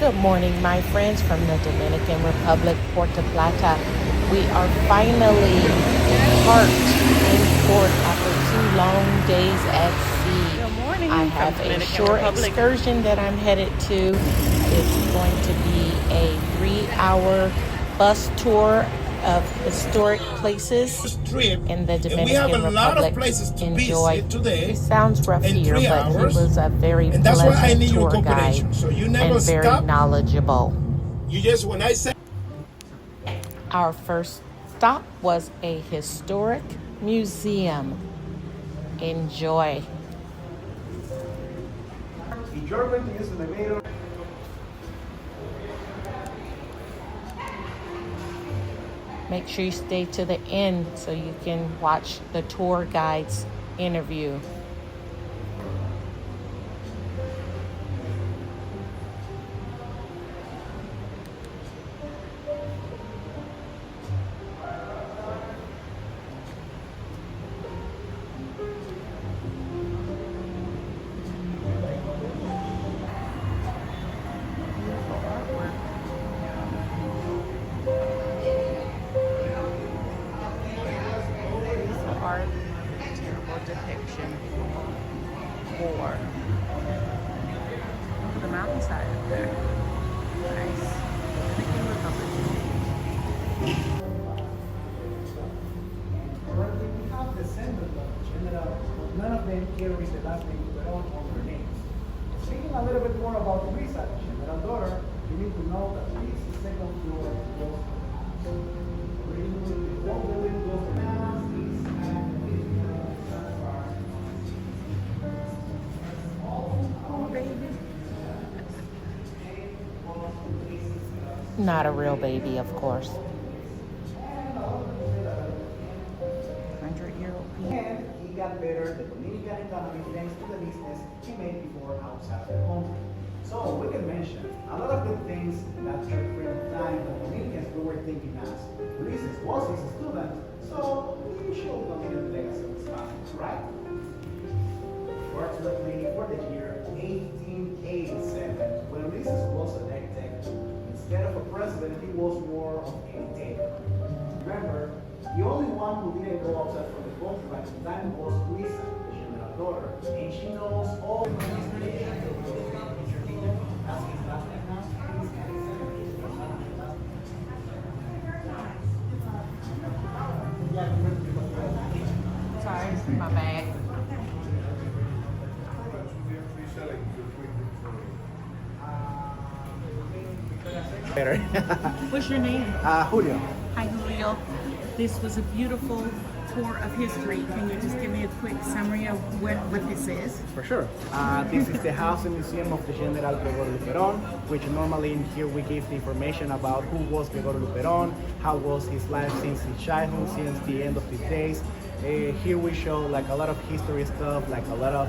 Good morning, my friends from the Dominican Republic, Puerto Plata. We are finally parked in port after 2 long days at sea. Good morning I from have a Dominican short Republic. excursion that I'm headed to. It's going to be a 3-hour bus tour of historic places in the Dominican Republic. Enjoy. He sounds rough here, but he was a very pleasant tour guide and very knowledgeable. Our first stop was a historic museum. Enjoy. If you're going to use an elevator, Make sure you stay to the end so you can watch the tour guide's interview. Art, terrible depiction for the mountainside up there. Nice. Dominican Republic. currently we have descendants of general, but none of them carries the last name Perón on their names. Speaking a little bit more about Luisa, the general daughter, you need to know that this is second floor goes to the house. The whole building goes to the house, east and the Not a real baby, of course. 100-year-old people. And he got better the Dominican economy thanks to the business he made before outside the country. So we can mention a lot of good things that short period of time the Dominicans we were thinking as Ulysses was his student, so he should continue the legacy of his family, right? Fortunately, for the year 1887, when Ulysses was elected, instead of a president, he was more of a dictator. Remember, the only one who didn't go outside from the country at the time was Luisa, the general daughter, and she knows all the Sorry, my bag. better. What's your name? Julio. Hi, Julio. This was a beautiful tour of history. Can you just give me a quick summary of what this is? For sure. This is the house and museum of the General Gregorio Luperón, which normally in here we give the information about who was Gregorio Luperón, how was his life since his childhood, since the end of his days. Here we show like a lot of history stuff, like a lot of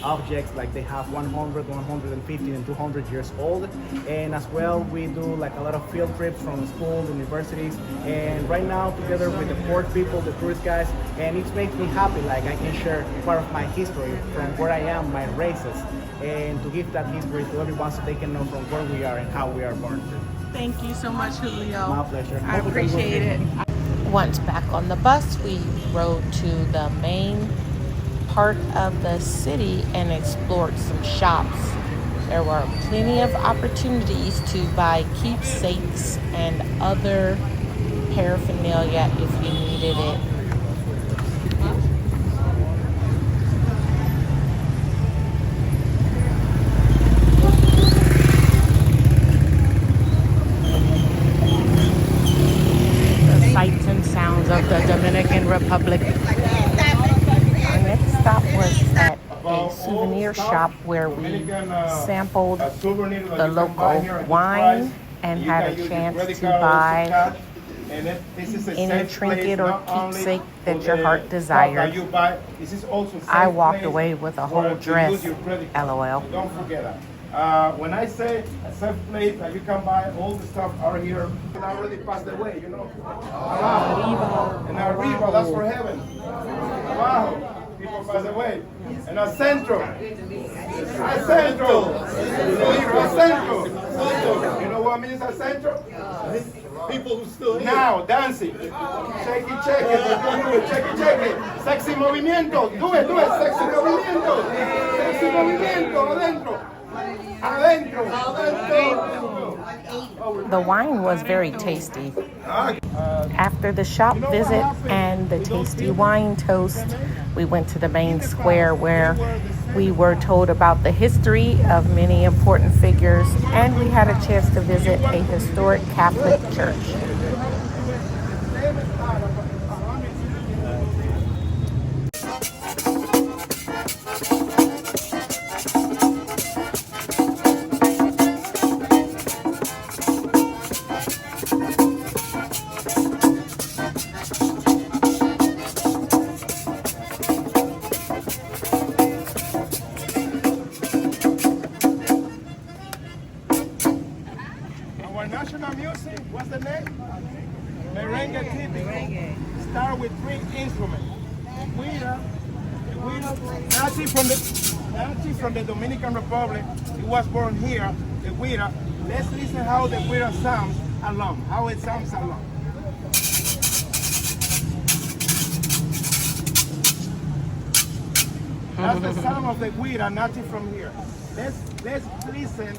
objects, like they have 100, 150, and 200 years old. And as well, we do like a lot of field trips from schools, universities, and right now together with the port people, the tourist guys, and it makes me happy, like I can share part of my history from where I am, my races, and to give that history to everyone so they can know from where we are and how we are born to. Thank you so much, Julio. My pleasure. I appreciate it. Once back on the bus, we rode to the main part of the city and explored some shops. There were plenty of opportunities to buy keepsakes and other paraphernalia if you needed it. Sights and sounds of the Dominican Republic. Our next stop was at a souvenir shop where we sampled the local wine and had a chance to buy any trinket or keepsake that your heart desired. I walked away with a whole dress, LOL. Don't forget that. When I say a safe place that you can buy, all the stuff are here. And already passed away, you know. Abajo. And arriba, that's for heaven. Abajo, people pass away. And al centro. Al centro. Al centro. means al centro? People who still here. Now, dancing. Shake it, shake it. Shake it, shake it. Sexy movimiento. Do it, do it. Sexy movimiento. Sexy movimiento. Adentro. Adentro. Adentro. The wine was very tasty. After the shop visit and the tasty wine toast, we went to the main square where we were told about the history of many important figures, and we had a chance to visit a historic Catholic church. Our national music, what's the name? Merengue típico. Start with 3 instruments. Guira, Nazi from the Dominican Republic. He was born here, the guira. Let's listen how the guira sounds along, how it sounds along. That's the sound of the guira, Nazi from here. Let's listen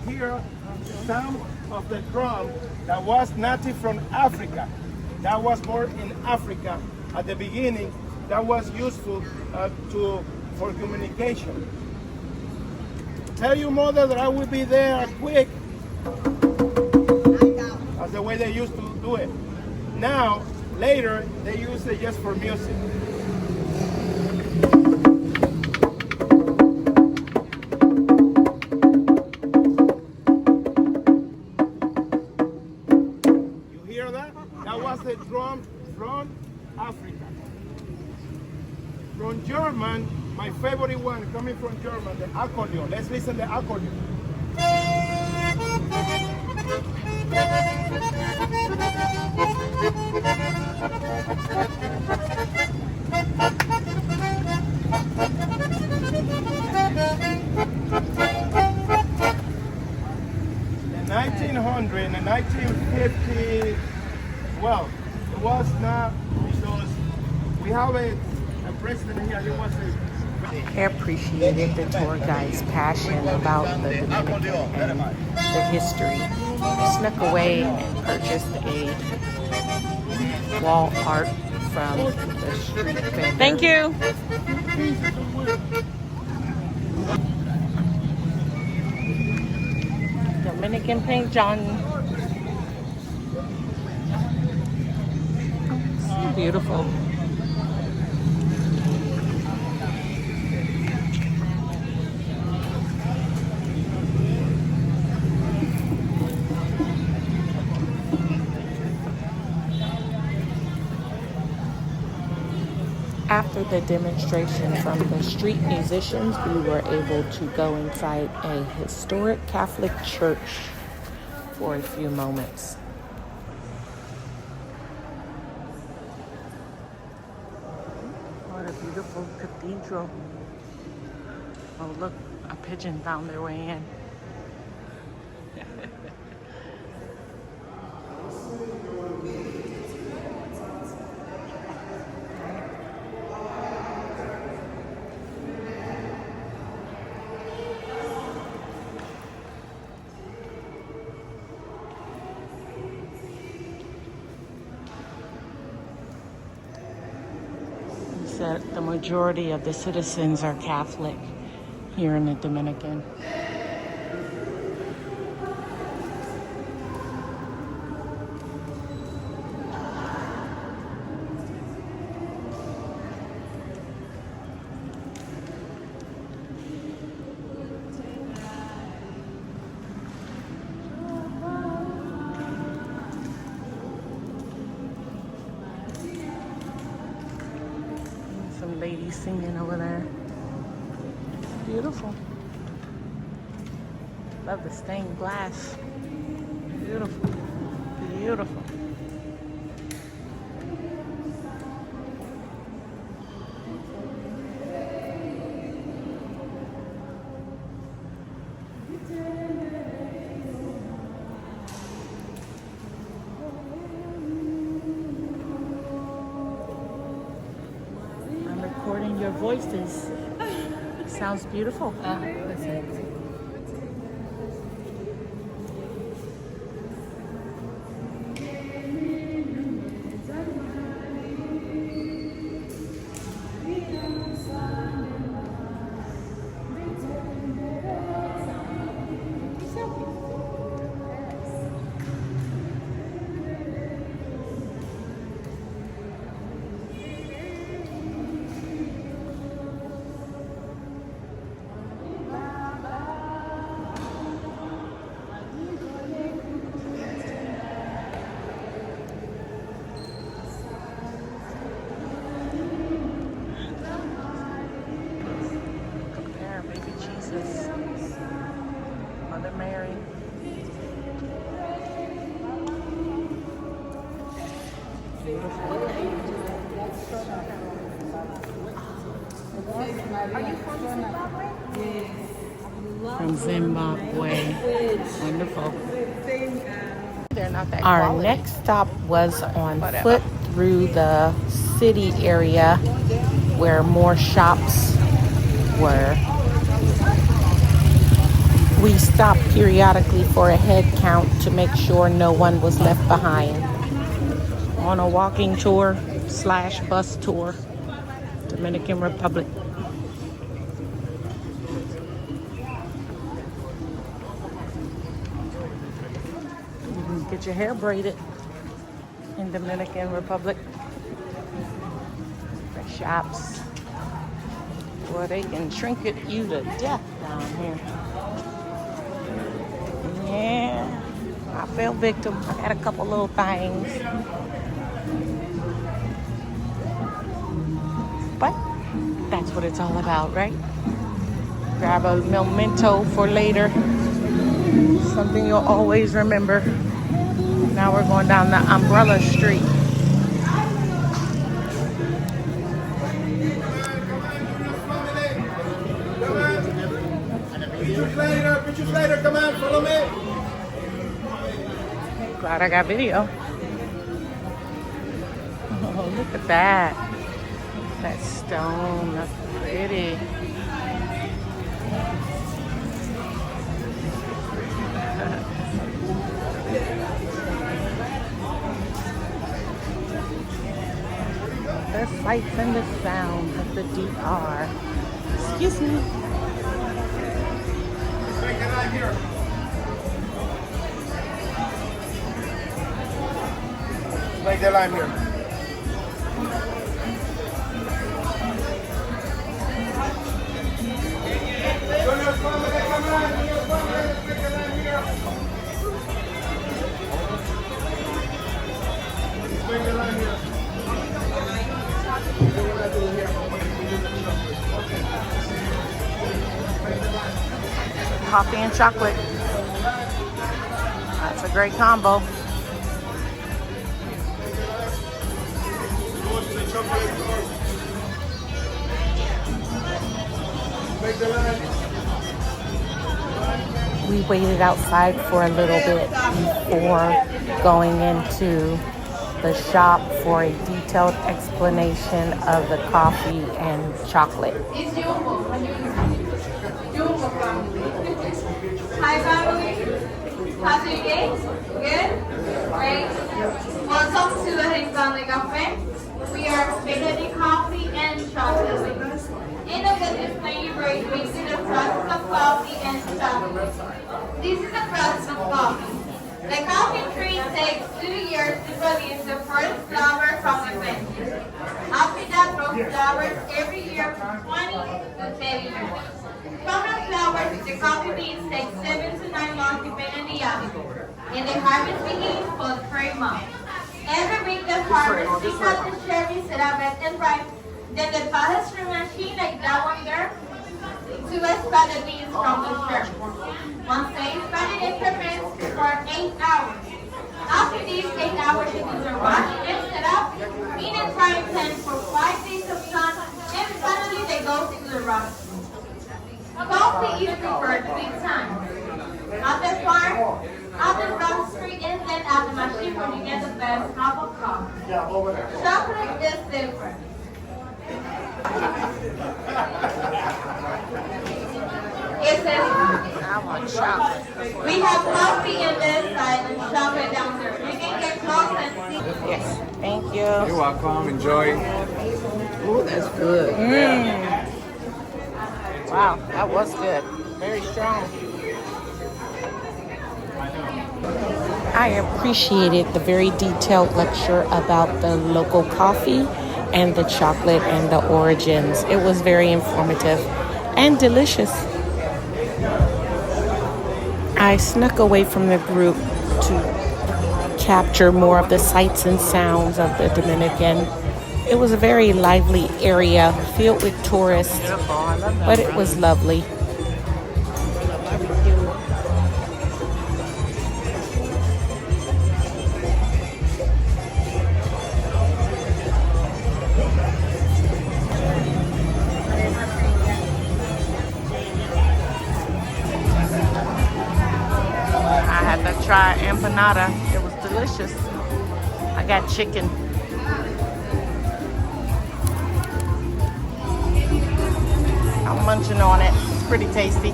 here the sound of the drum that was native from Africa. That was born in Africa at the beginning. That was useful for communication. Tell your mother that I will be there quick. That's the way they used to do it. Now, later, they use it just for music. That was the drum from Africa. From German, my favorite one coming from German, the accordion. Let's listen to the accordion. In 1900, in 1950, well, it was not because we have a president here. He was I appreciated the tour guide's passion about the Dominican and the history. I snuck away and purchased a wall art from the street vendor. Thank you. Dominican Paint John. So beautiful. After the demonstration from the street musicians, we were able to go inside a historic Catholic church for a few moments. What a beautiful cathedral. Oh, look, a pigeon found their way in. That the majority of the citizens are Catholic here in the Dominican. Some ladies singing over there. It's beautiful. Love the stained glass. Beautiful. Beautiful. voices. Sounds beautiful. There, baby Jesus, Mother Mary. From Zimbabwe. Wonderful. They're not that Our quality. Next stop was on foot through the city area where more shops were. We stopped periodically for a head count to make sure no one was left behind. On a walking tour / bus tour, Dominican Republic. You can get your hair braided in Dominican Republic. The shops. Well, they can trinket you to death down here. Yeah, I fell victim. I had a couple little things. But that's what it's all about, right? Grab a memento for later. Something you'll always remember. Now we're going down the Umbrella Street. Pictures later, come on, follow me. Glad I got video. Oh, look at that. That stone, that's pretty. The sights and the sounds of the DR. Excuse me. Make the line here. Make the line here. Coffee and chocolate. That's a great combo. We waited outside for a little bit before going into the shop for a detailed explanation of the coffee and chocolate. Hi family, how's your day? Good? Great. Welcome to the Rincon Cafe. We are specialty coffee and chocolate. Innovative flavors mixing the process of coffee and chocolate. This is the process of coffee. The coffee tree takes 2 years to produce the first flower from the plant. After that, those flowers every year from 20 to 30 years. From the flowers, the coffee beans take 7 to 9 months depending on the altitude. And the harvest begins for 3 months. Every week the farmers pick out the cherries that are wet and ripe. Then they pass through a machine like that one there to extract the beans from the cherries. Once they expand it in ferments for 8 hours. After these 8 hours, it is washed and set up in a frying pan for 5 days of sun, and finally they go to the roast. Coffee is prepared 3 times. At the farm, at the roastery, and then at the machine where you get the best cup of coffee. Chocolate is different. It says, I want chocolate. we have coffee in this side and chocolate downstairs. You can get close and see. Yes, thank you. You're welcome. Enjoy. Ooh, that's good. Wow, that was good. Very strong. I appreciated the very detailed lecture about the local coffee and the chocolate and the origins. It was very informative and delicious. I snuck away from the group to capture more of the sights and sounds of the Dominican. It was a very lively area filled with tourists, but it was lovely. I had to try empanada. It was delicious. I got chicken. I'm munching on it. It's pretty tasty.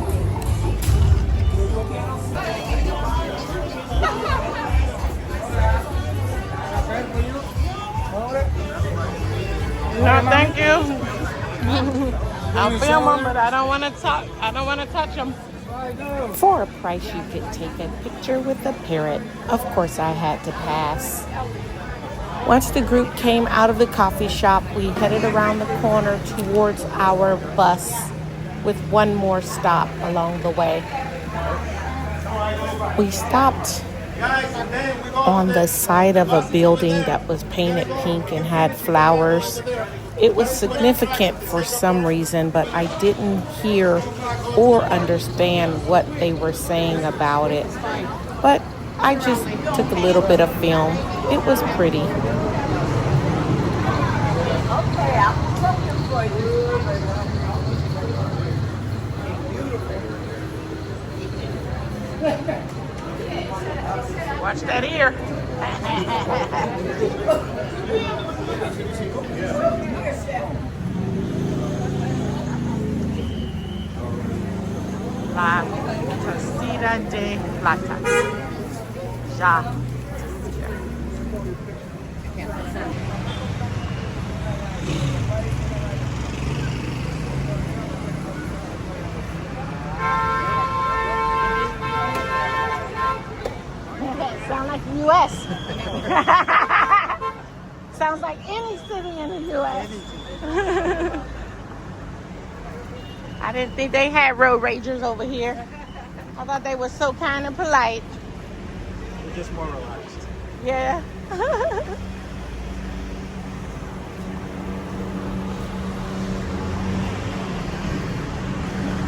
No, thank you. I'll film them, but I don't want to talk. I don't want to touch them. For a price, you could take a picture with the parrot. Of course, I had to pass. Once the group came out of the coffee shop, we headed around the corner towards our bus with one more stop along the way. We stopped on the side of a building that was painted pink and had flowers. It was significant for some reason, but I didn't hear or understand what they were saying about it. But I just took a little bit of film. It was pretty. Watch that ear. La Tostada de Plata. Ja. Sound like the U.S. Sounds like any city in the U.S. I didn't think they had road ragers over here. I thought they were so kind and polite. We're just more relaxed. Yeah.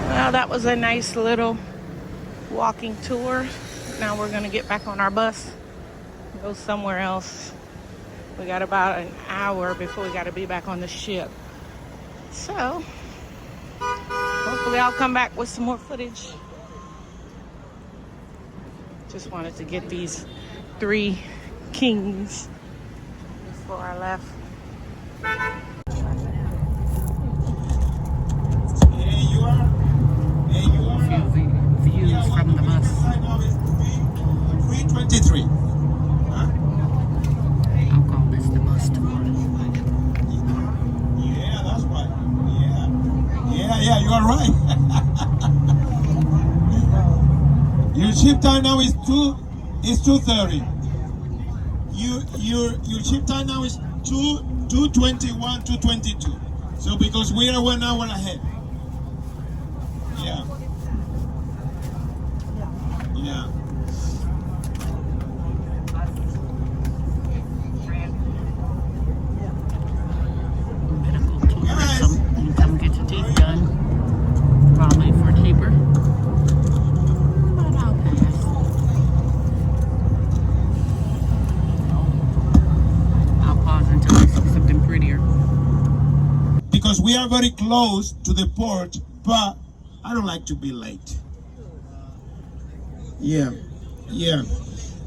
Well, that was a nice little walking tour. Now we're going to get back on our bus and go somewhere else. We got about an hour before we got to be back on the ship. So, hopefully I'll come back with some more footage. Just wanted to get these 3 kings before I left. Views from the bus. 323. I'll call this the bus tour. Yeah, that's right. Yeah, you are right. Your ship time now is 2:30. Your ship time now is 2:21, 2:22. So because we are 1 hour ahead. Yeah. Yeah. Medical tourism. You come get your teeth done. Probably for cheaper. But I'll pass. I'll pause until I see something prettier. Because we are very close to the port, but I don't like to be late. Yeah.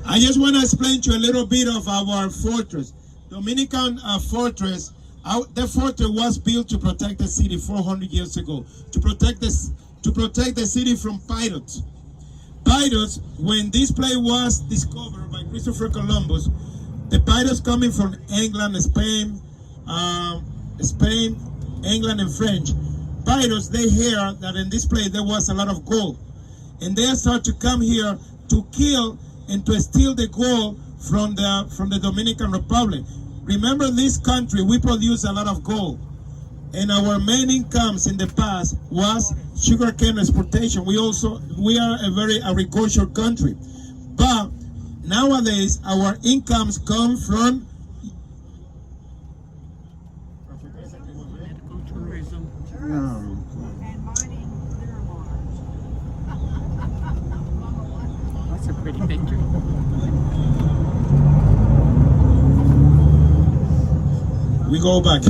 I just want to explain to you a little bit of our fortress. Dominican fortress The fortress was built to protect the city 400 years ago, to protect the city from pirates. Pirates, when this place was discovered by Christopher Columbus, the pirates coming from England, Spain, England, and French. Pirates, they hear that in this place there was a lot of gold, and they start to come here to kill and to steal the gold from the Dominican Republic. Remember, this country, we produce a lot of gold, and our main incomes in the past was sugarcane exportation. We are a very agricultural country, but nowadays our incomes come from Medical tourism. That's a pretty picture. We go back.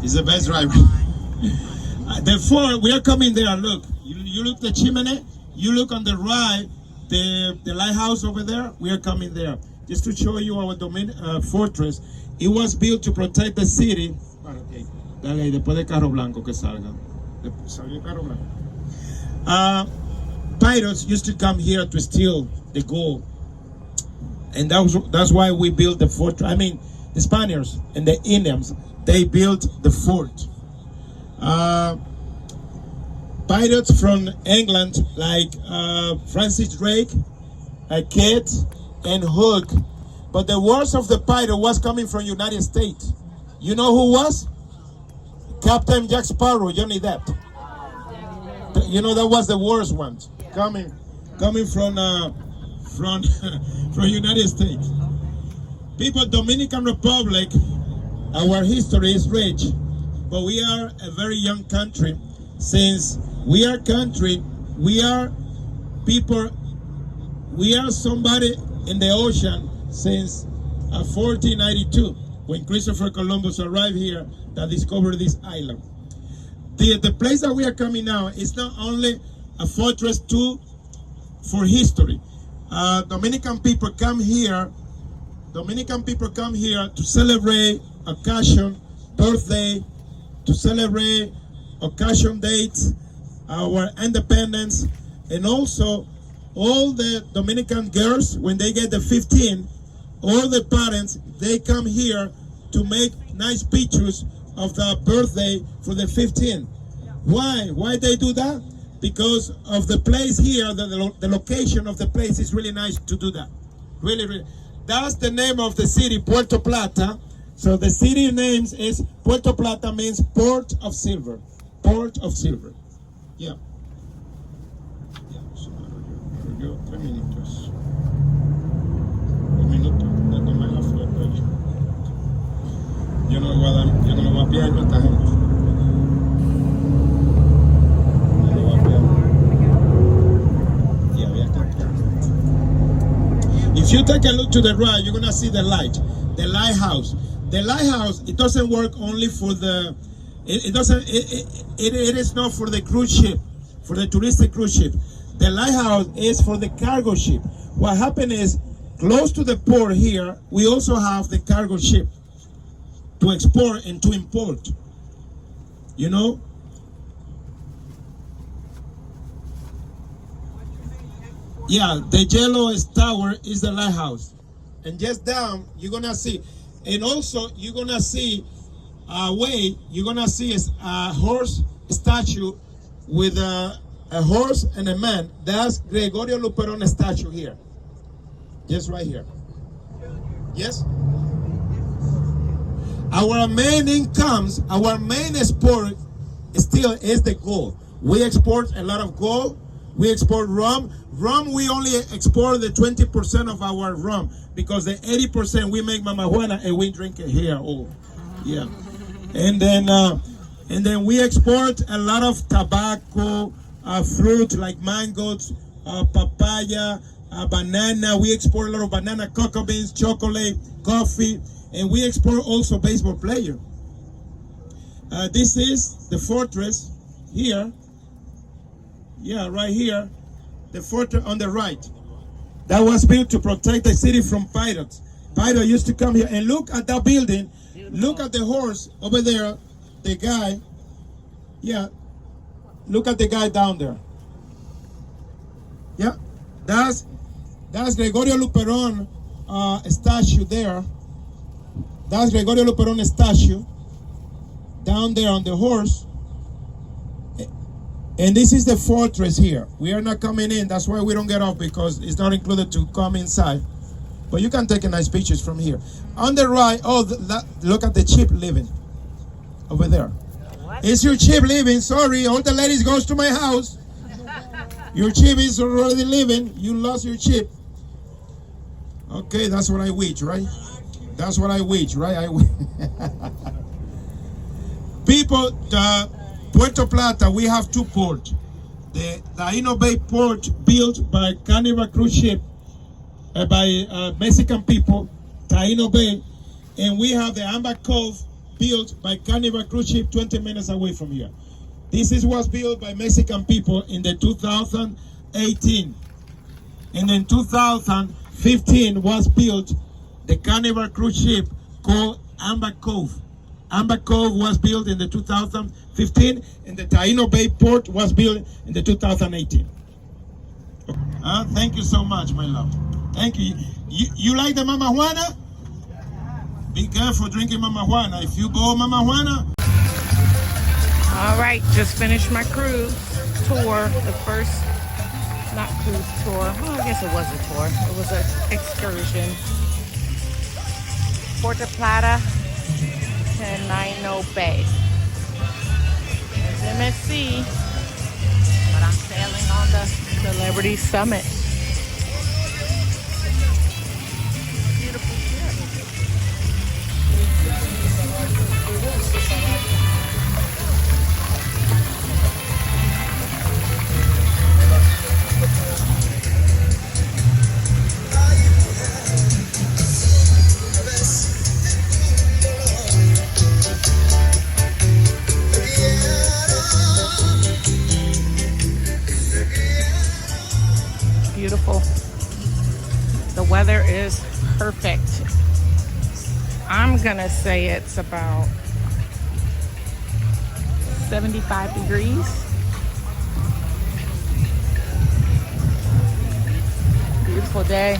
He's the best driver. Therefore, we are coming there. Look, you look the chimney. You look on the right, the lighthouse over there. We are coming there just to show you our fortress. It was built to protect the city. Dale, después de carro blanco que salga. Salió carro blanco. Pirates used to come here to steal the gold, and that's why we built the fortress. I mean, the Spaniards and the Indians, they built the fort. Pirates from England, like Francis Drake, Kate, and Hook. But the worst of the pirate was coming from United States. You know who was? Captain Jack Sparrow, Johnny Depp. You know, that was the worst one, coming from from United States. People, Dominican Republic, our history is rich, but we are a very young country. Since we are people, we are somebody in the ocean since 1492, when Christopher Columbus arrived here that discovered this island. The place that we are coming now is not only a fortress for history. Dominican people come here to celebrate occasion, birthday, to celebrate occasion dates, our independence, and also all the Dominican girls, when they get the 15, all the parents, they come here to make nice pictures of the birthday for the 15. Why they do that? Because of the place here, the location of the place is really nice to do that. Really. That's the name of the city, Puerto Plata. So the city name is Puerto Plata, means Port of Silver. Port of Silver. Yeah. So, 3 minutos. 1 minuto. Ya tomé la foto. Yo no le voy a pillar a esta gente. No le voy a pillar. Yeah, we have to pillar. If you take a look to the right, you're gonna see the lighthouse. The lighthouse, it doesn't work only for the. It is not for the cruise ship, for the touristic cruise ship. The lighthouse is for the cargo ship. What happened is, close to the port here, we also have the cargo ship to export and to import. You know? Yeah, the yellow tower is the lighthouse. And just down, you're gonna see. And also, you're gonna see you're gonna see a horse statue with a horse and a man. That's Gregorio Luperón statue here. Just right here. Yes? Our main incomes, our main export still is the gold. We export a lot of gold. We export rum. Rum, we only export the 20% of our rum, because the 80% we make Mama Juana and we drink it here. Oh, yeah. And then we export a lot of tobacco, fruit like mangoes, papaya, banana. We export a lot of banana, cocoa beans, chocolate, coffee, and we export also baseball player. This is the fortress here. Yeah, right here. The fortress on the right. That was built to protect the city from pirates. Pirates used to come here. And look at that building. Look at the horse over there. The guy. Yeah. Look at the guy down there. Yeah. That's Gregorio Luperon statue there. That's Gregorio Luperon statue down there on the horse. And this is the fortress here. We are not coming in. That's why we don't get off, because it's not included to come inside. But you can take nice pictures from here. On the right, look at the cheap living over there. What? It's your cheap living. Sorry, all the ladies goes to my house. Your chip is already living. You lost your chip. Okay, that's what I wish, right? That's what I wish, right? People, Puerto Plata, we have two ports. The Taino Bay port built by Carnival cruise ship by Mexican people, Taino Bay, and we have the Amba Cove built by Carnival cruise ship 20 minutes away from here. This was built by Mexican people in the 2018. And in 2015 was built the Carnival cruise ship called Amba Cove. Amba Cove was built in the 2015, and the Taino Bay port was built in the 2018. Thank you so much, my love. Thank you. You like the Mama Juana? Be careful drinking Mama Juana. If you go Mama Juana. All right, just finished my cruise tour. The first, not cruise tour. Well, I guess it was a tour. It was an excursion. Puerto Plata and Taino Bay. It's MSC, but I'm sailing on the Celebrity Summit. Beautiful beautiful. The weather is perfect. I'm gonna say it's about 75 degrees. Beautiful day.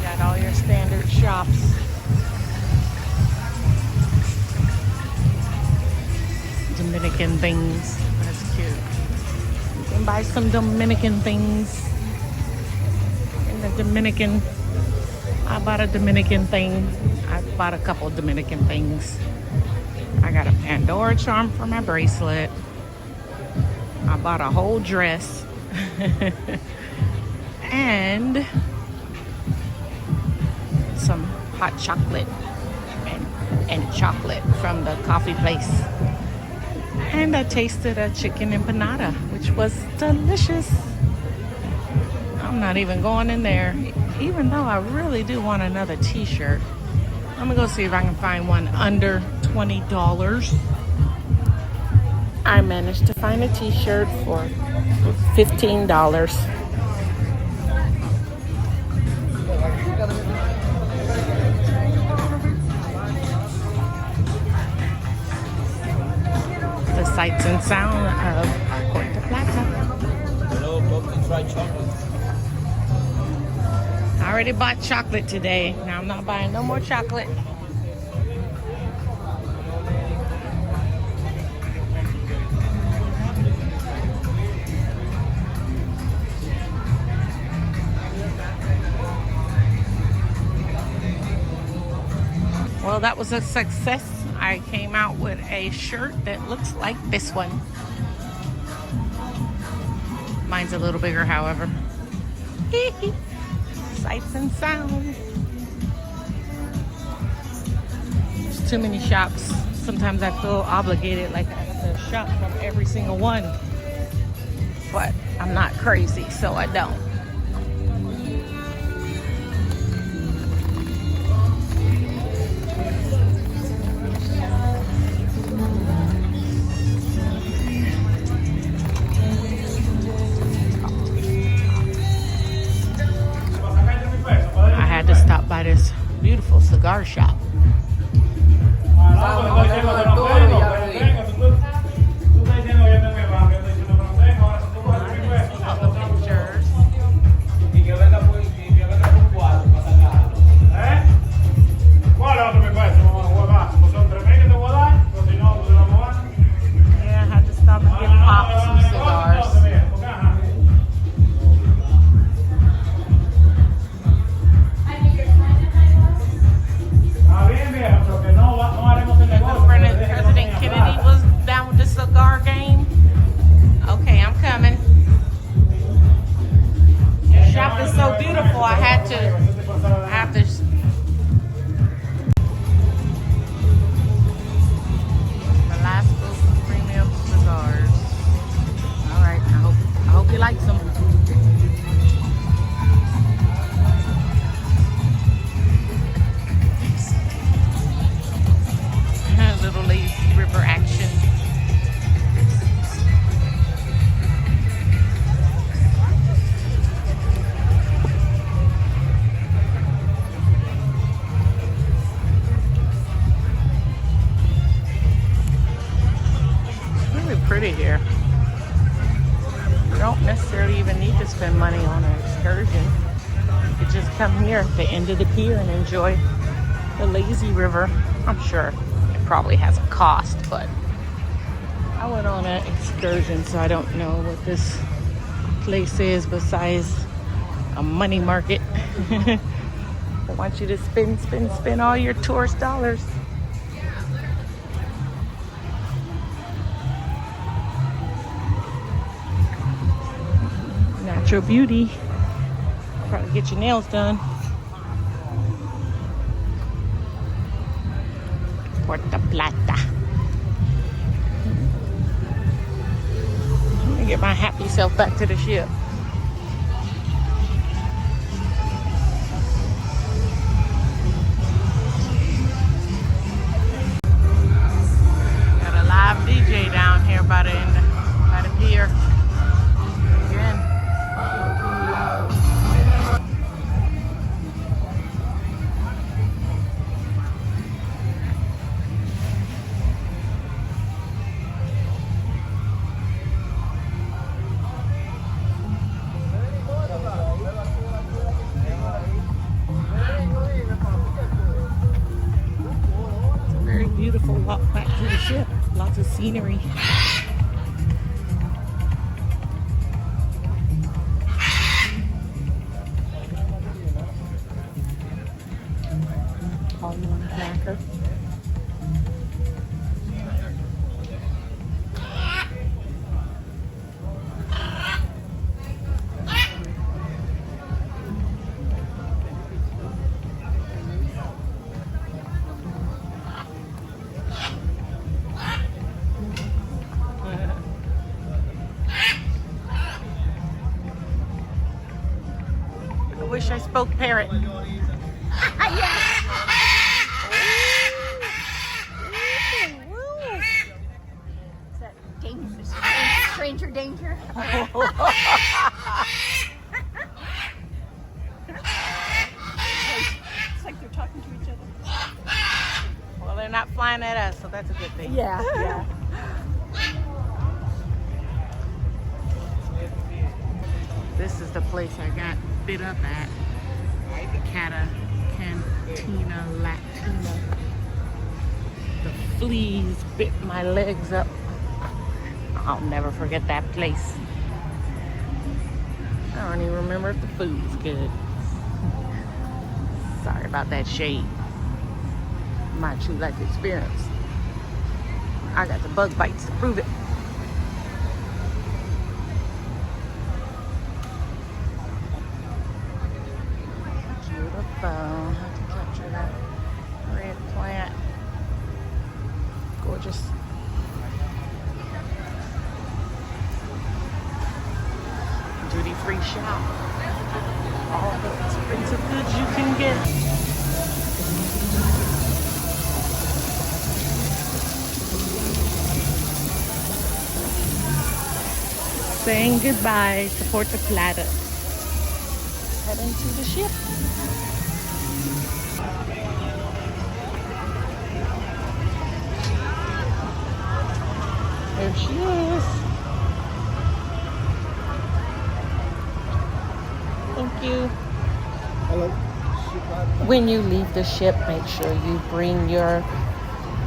Got all your standard shops. Dominican things. That's cute. You can buy some Dominican things in the Dominican. I bought a Dominican thing. I bought a couple Dominican things. I got a Pandora charm for my bracelet. I bought a whole dress. And some hot chocolate and chocolate from the coffee place. And I tasted a chicken empanada, which was delicious. I'm not even going in there, even though I really do want another t-shirt. I'm gonna go see if I can find one under $20. I managed to find a t-shirt for $15. The sights and sound of Puerto Plata. Hello, pumpkin fried chocolate. I already bought chocolate today. Now I'm not buying no more chocolate. Well, that was a success. I came out with a shirt that looks like this one. Mine's a little bigger, however. Sights and sounds. There's too many shops. Sometimes I feel obligated, like I to shop from every single one, but I'm not crazy, so I don't. I had to stop by this beautiful cigar shop. Yeah, I had to stop and get Pop some cigars. President Kennedy was down with the cigar game. Okay, I'm coming. The shop is so beautiful. I have to. Velasco's premium cigars. All right, I hope you like some. Little lazy river action. It's really pretty here. You don't necessarily even need to spend money on an excursion. You could just come here at the end of the pier and enjoy the lazy river. I'm sure probably has a cost, but I went on an excursion, so I don't know what this place is besides a money market. I want you to spend all your tourist dollars. Natural beauty. Probably get your nails done. Puerto Plata. Let me get my happy self back to the ship. Got a live DJ down here by the pier. Again. Beautiful walk back to the ship. Lots of scenery. All you want a cracker? I wish I spoke parrot. Is that dangerous? Stranger danger? It's like they're talking to each other. Well, they're not flying at us, so that's a good thing. Yeah, yeah. This is the place I got bit up at. Cantina Latina. The fleas bit my legs up. I'll never forget that place. I don't even remember if the food was good. Sorry about that shade. My true life experience. I got the bug bites to prove it. Beautiful. I have to capture that red plant. Gorgeous. every shop. All the expensive goods you can get. Saying goodbye to Puerto Plata. Heading to the ship. There she is. Thank you. Hello. When you leave the ship, make sure you bring your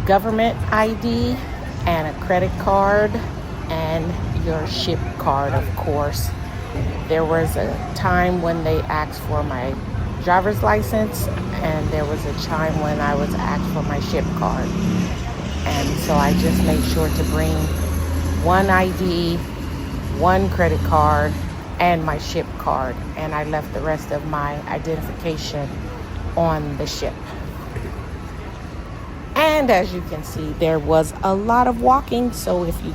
government ID and a credit card and your ship card, of course. There was a time when they asked for my driver's license, and there was a time when I was asked for my ship card. And so I just made sure to bring one ID, one credit card, and my ship card. And I left the rest of my identification on the ship. And as you can see, there was a lot of walking. So if you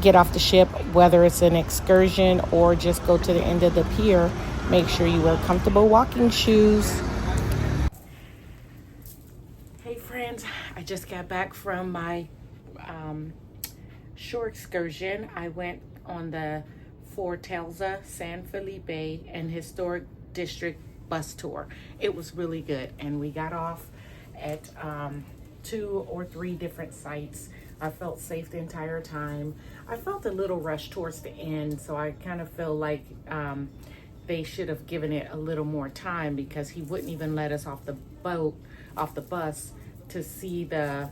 get off the ship, whether it's an excursion or just go to the end of the pier, make sure you wear comfortable walking shoes. Hey friends, I just got back from my shore excursion. I went on the Fortaleza, San Felipe, and Historic District bus tour. It was really good, and we got off at 2 or 3 different sites. I felt safe the entire time. I felt a little rushed towards the end, so I kind of feel like they should have given it a little more time, because he wouldn't even let us off the bus to see the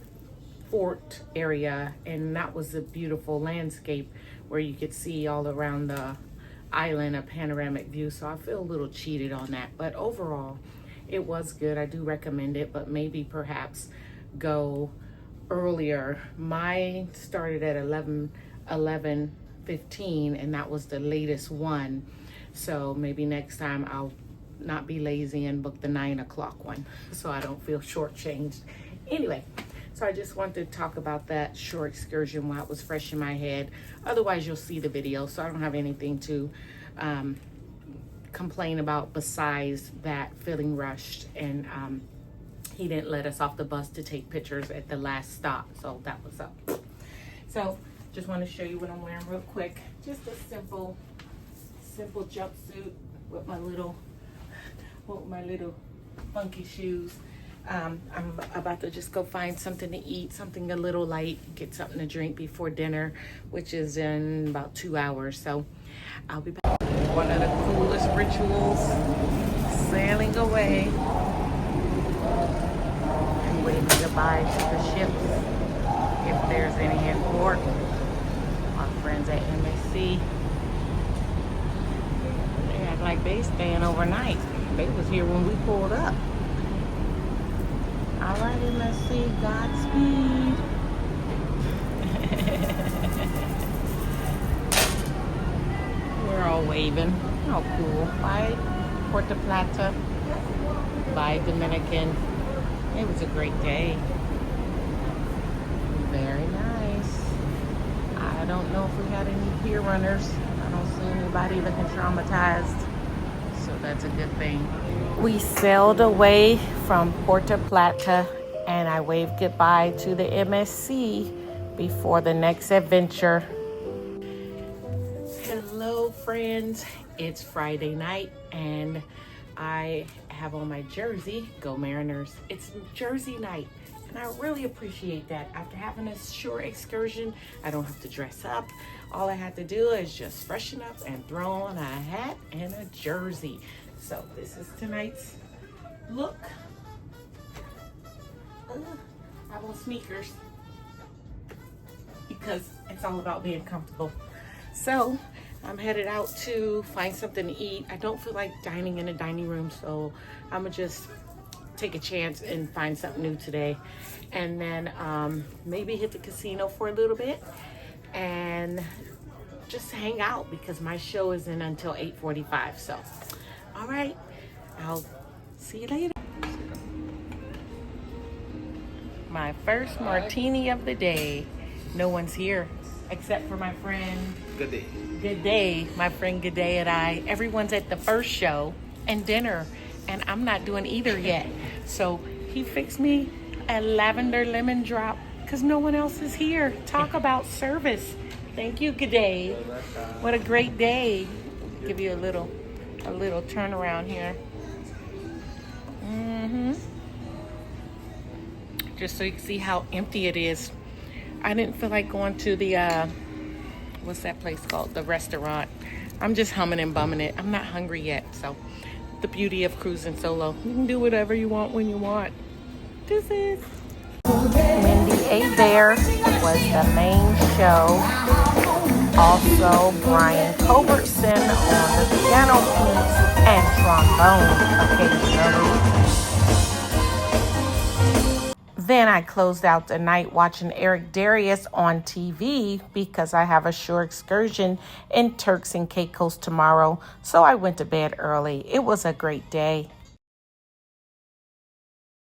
fort area, and that was a beautiful landscape where you could see all around the island a panoramic view. So I feel a little cheated on that, but overall it was good. I do recommend it, but maybe perhaps go earlier. Mine started at 11:15, and that was the latest one. So maybe next time I'll not be lazy and book the 9 o'clock one, so I don't feel shortchanged. Anyway, so I just wanted to talk about that short excursion while it was fresh in my head. Otherwise, you'll see the video, so I don't have anything to complain about besides that feeling rushed. And he didn't let us off the bus to take pictures at the last stop, so that was up. So just want to show you what I'm wearing real quick. Just a simple jumpsuit with my little funky shoes. I'm about to just go find something to eat, something a little light, get something to drink before dinner, which is in about 2 hours. So I'll be back. One of the coolest rituals, sailing away and waving goodbye to the ships, if there's any in port. Our friends at MSC, they act like they staying overnight. They was here when we pulled up. All right, MSC, Godspeed. We're all waving. Oh, cool. Bye, Puerto Plata. Bye, Dominican. It was a great day. Very nice. I don't know if we had any pier runners. I don't see anybody looking traumatized, so that's a good thing. We sailed away from Puerto Plata, and I waved goodbye to the MSC before the next adventure. Hello friends, it's Friday night, and I have on my jersey. Go Mariners. It's Jersey night, and I really appreciate that. After having a short excursion, I don't have to dress up. All I have to do is just freshen up and throw on a hat and a jersey. So this is tonight's look. I have on sneakers because it's all about being comfortable. So I'm headed out to find something to eat. I don't feel like dining in a dining room, so I'm gonna just take a chance and find something new today, and then maybe hit the casino for a little bit and just hang out, because my show isn't until 8:45. So all right, I'll see you later. My first martini of the day. No one's here, except for my friend Good day. Good Day, my friend Good Day and I. Everyone's at the first show and dinner, and I'm not doing either yet. So he fixed me a lavender lemon drop because no one else is here. Talk about service. Thank you, Good Day. What a great day. Give you a little turnaround here. Just so you can see how empty it is. I didn't feel like going to the what's that place called? The restaurant. I'm just humming and bumming it. I'm not hungry yet. So the beauty of cruising solo. You can do whatever you want when you want. This is Wendy A. Bear was the main show. Also Brian Culbertson on the piano keys and trombone occasionally. Then I closed out the night watching Eric Darius on TV because I have a shore excursion in Turks and Caicos tomorrow, so I went to bed early. It was a great day.